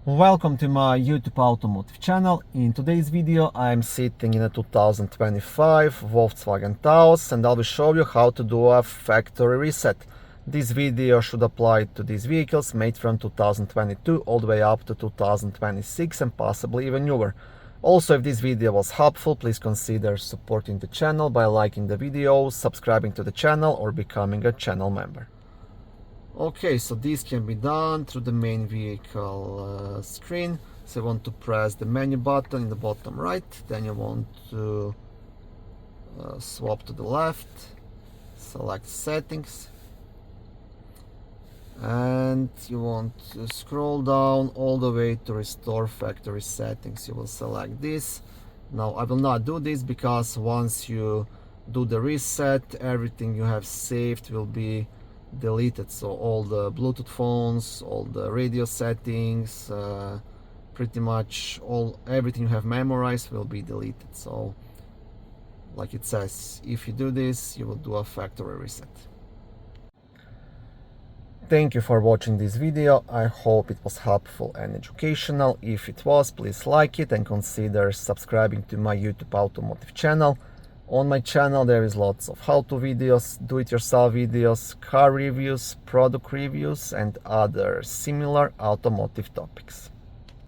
Welcome to my YouTube automotive channel. In today's video I'm sitting in a 2025 Volkswagen Taos and I will show you how to do a factory reset. This video should apply to these vehicles made from 2022 all the way up to 2026 and possibly even newer. Also, if this video was helpful, please consider supporting the channel by liking the video, subscribing to the channel or becoming a channel member. Okay, so this can be done through the main vehicle screen. So you want to press the menu button in the bottom right, then you want to swap to the left, select settings, and you want to scroll down all the way to restore factory settings. You will select this. Now I will not do this because once you do the reset, everything you have saved will be deleted. So all the Bluetooth phones, all the radio settings, pretty much everything you have memorized will be deleted. So like it says, if you do this, you will do a factory reset. Thank you for watching this video. I hope it was helpful and educational. If it was, please like it and consider subscribing to my YouTube automotive channel. On my channel there is lots of how-to videos, do-it-yourself videos, car reviews, product reviews and other similar automotive topics.